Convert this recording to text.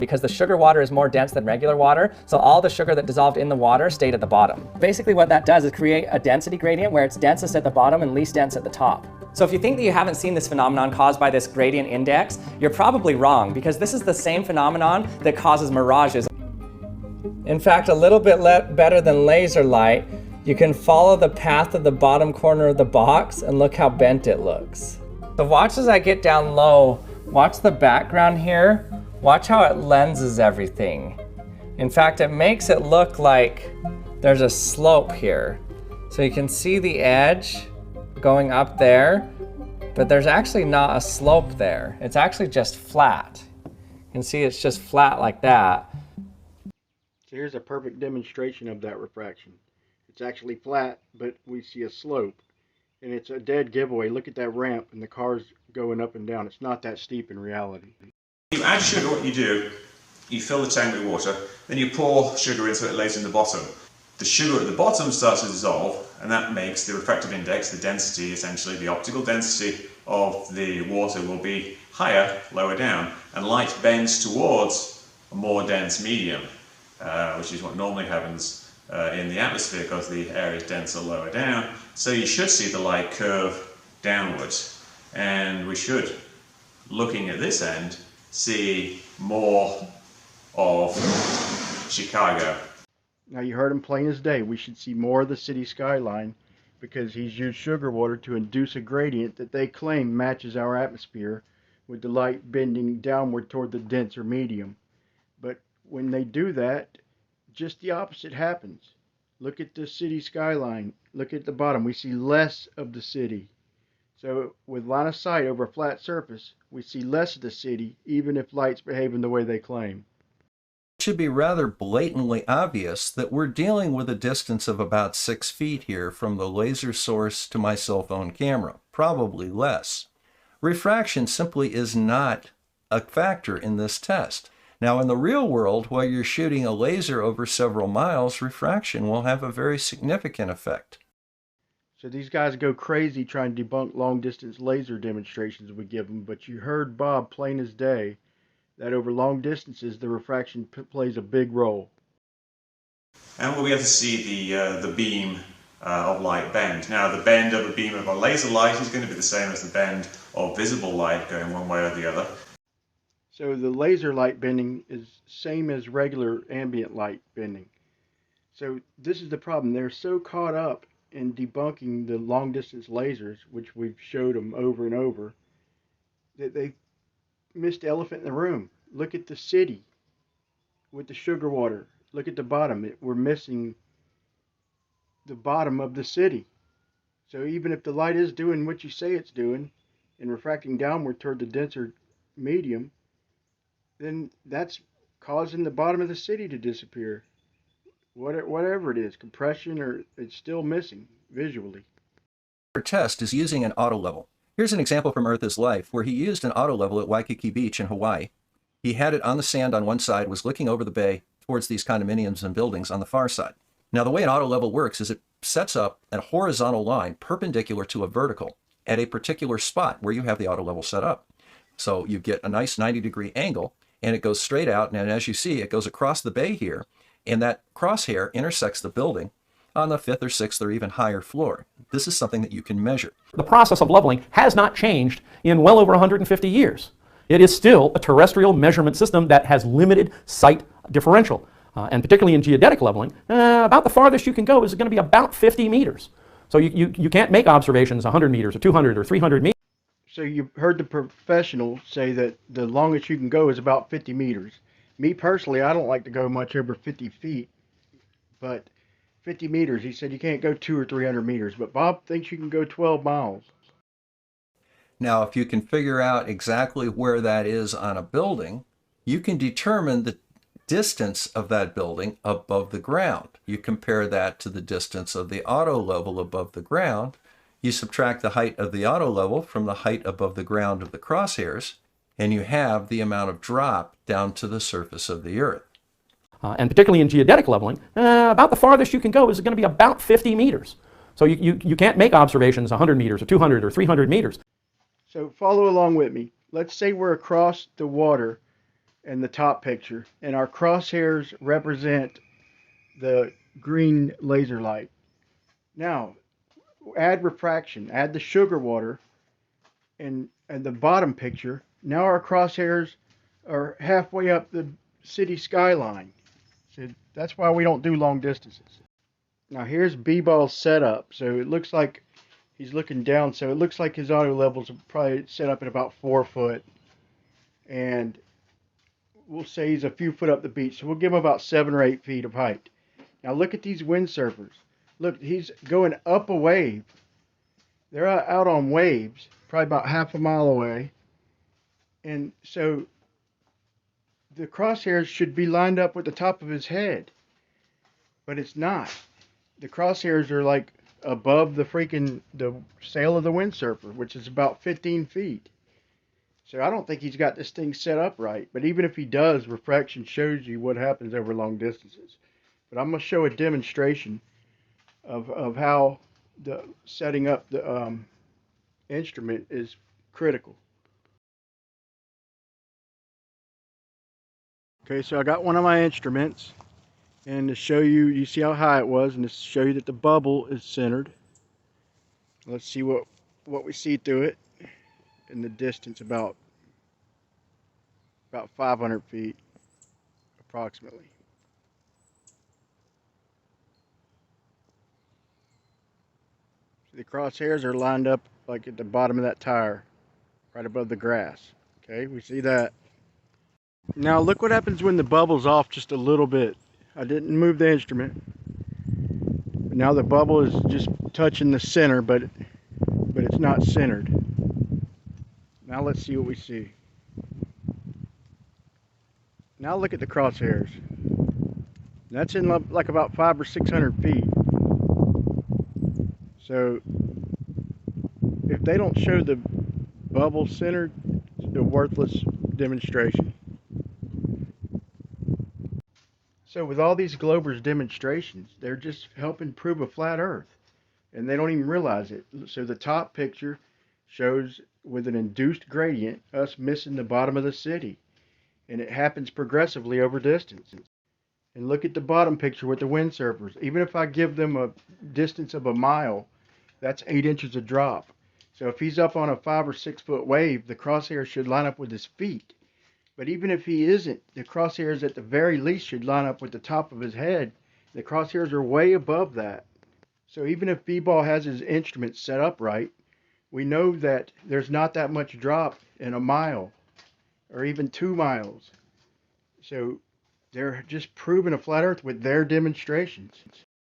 because the sugar water is more dense than regular water, so all the sugar that dissolved in the water stayed at the bottom. Basically what that does is create a density gradient where it's densest at the bottom and least dense at the top. So if you think that you haven't seen this phenomenon caused by this gradient index, you're probably wrong, because this is the same phenomenon that causes mirages. In fact, a little bit better than laser light, you can follow the path of the bottom corner of the box and look how bent it looks. So watch as I get down low, watch the background here. Watch how it lenses everything. In fact, it makes it look like there's a slope here. So you can see the edge going up there, but there's actually not a slope there. It's actually just flat. You can see it's just flat like that. So here's a perfect demonstration of that refraction. It's actually flat, but we see a slope. And it's a dead giveaway. Look at that ramp and the cars going up and down. It's not that steep in reality. You add sugar, what you do, you fill the tank with water, then you pour sugar in so it lays in the bottom. The sugar at the bottom starts to dissolve, and that makes the refractive index, the density, essentially the optical density of the water will be higher, lower down, and light bends towards a more dense medium, which is what normally happens in the atmosphere because the air is denser lower down. So you should see the light curve downwards, and we should, looking at this end, see more of Chicago. Now you heard him plain as day. We should see more of the city skyline because he's used sugar water to induce a gradient that they claim matches our atmosphere with the light bending downward toward the denser medium. But when they do that, just the opposite happens. Look at the city skyline. Look at the bottom. We see less of the city. So with line of sight over a flat surface, we see less of the city, even if light's behaving the way they claim. It should be rather blatantly obvious that we're dealing with a distance of about 6 feet here from the laser source to my cell phone camera, probably less. Refraction simply is not a factor in this test. Now in the real world, while you're shooting a laser over several miles, refraction will have a very significant effect. So these guys go crazy trying to debunk long-distance laser demonstrations we give them, but you heard Bob plain as day that over long distances the refraction plays a big role. And we'll be able to see the beam of light bend. Now the bend of a beam of a laser light is going to be the same as the bend of visible light going one way or the other. So the laser light bending is same as regular ambient light bending. So this is the problem. They're so caught up in debunking the long-distance lasers, which we've showed them over and over, that they missed the elephant in the room. Look at the city with the sugar water. Look at the bottom. We're missing the bottom of the city. So even if the light is doing what you say it's doing and refracting downward toward the denser medium, then that's causing the bottom of the city to disappear. Whatever it is, compression, or it's still missing visually. Our test is using an auto level. Here's an example from Earth is Life where he used an auto level at Waikiki Beach in Hawaii. He had it on the sand on one side, was looking over the bay towards these condominiums and buildings on the far side. Now the way an auto level works is it sets up a horizontal line perpendicular to a vertical at a particular spot where you have the auto level set up. So you get a nice 90-degree angle and it goes straight out, and as you see it goes across the bay here, and that crosshair intersects the building on the 5th or 6th or even higher floor. This is something that you can measure. The process of leveling has not changed in well over 150 years. It is still a terrestrial measurement system that has limited sight differential. And particularly in geodetic leveling, about the farthest you can go is going to be about 50 meters. So you can't make observations 100 meters or 200 or 300 meters. So you heard the professional say that the longest you can go is about 50 meters. Me personally, I don't like to go much over 50 feet, but 50 meters, he said you can't go 200 or 300 meters, but Bob thinks you can go 12 miles. Now, if you can figure out exactly where that is on a building, you can determine the distance of that building above the ground. You compare that to the distance of the auto level above the ground. You subtract the height of the auto level from the height above the ground of the crosshairs, and you have the amount of drop down to the surface of the Earth. And particularly in geodetic leveling, about the farthest you can go is going to be about 50 meters. So you can't make observations 100 meters or 200 or 300 meters. So follow along with me. Let's say we're across the water and the top picture, and our crosshairs represent the green laser light. Now, add refraction, add the sugar water, and the bottom picture. Now our crosshairs are halfway up the city skyline. So that's why we don't do long distances. Now here's B-Ball's setup. So it looks like he's looking down. So it looks like his auto levels are probably set up at about 4 foot. And we'll say he's a few foot up the beach. So we'll give him about 7 or 8 feet of height. Now look at these windsurfers. Look, he's going up a wave. They're out on waves, probably about half a mile away. And so the crosshairs should be lined up with the top of his head. But it's not. The crosshairs are like above the sail of the windsurfer, which is about 15 feet. So I don't think he's got this thing set up right. But even if he does, refraction shows you what happens over long distances. But I'm going to show a demonstration of how the setting up the instrument is critical. Okay, so I got one of my instruments, and to show you, you see how high it was, and to show you that the bubble is centered. Let's see what we see through it in the distance, about 500 feet approximately. So the crosshairs are lined up like at the bottom of that tire, right above the grass. Okay, we see that. Now look what happens when the bubble's off just a little bit. I didn't move the instrument. But now the bubble is just touching the center, but it's not centered. Now let's see what we see. Now look at the crosshairs. That's in like about 500 or 600 feet. So if they don't show the bubble centered, it's a worthless demonstration. So with all these Glober's demonstrations, they're just helping prove a flat Earth, and they don't even realize it. So the top picture shows with an induced gradient us missing the bottom of the city, and it happens progressively over distance. And look at the bottom picture with the windsurfers. Even if I give them a distance of a mile, that's 8 inches of drop. So if he's up on a 5 or 6 foot wave, the crosshair should line up with his feet. But even if he isn't, the crosshairs at the very least should line up with the top of his head. The crosshairs are way above that. So even if B-Ball has his instrument set up right, we know that there's not that much drop in a mile or even 2 miles. So they're just proving a flat Earth with their demonstrations.